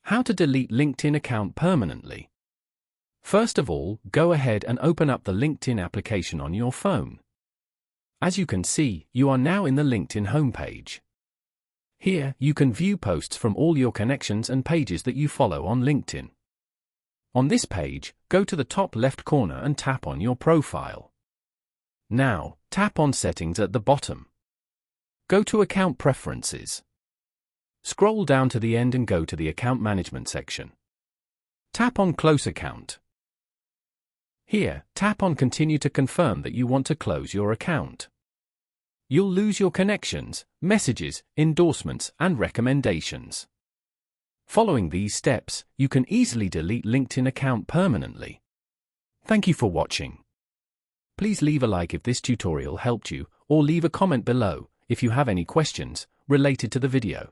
How to delete LinkedIn account permanently. First of all, go ahead and open up the LinkedIn application on your phone. As you can see, you are now in the LinkedIn homepage. Here, you can view posts from all your connections and pages that you follow on LinkedIn. On this page, go to the top left corner and tap on your profile. Now, tap on Settings at the bottom. Go to Account Preferences. Scroll down to the end and go to the Account Management section. Tap on Close Account. Here, tap on Continue to confirm that you want to close your account. You'll lose your connections, messages, endorsements, and recommendations. Following these steps, you can easily delete LinkedIn account permanently. Thank you for watching. Please leave a like if this tutorial helped you, or leave a comment below if you have any questions related to the video.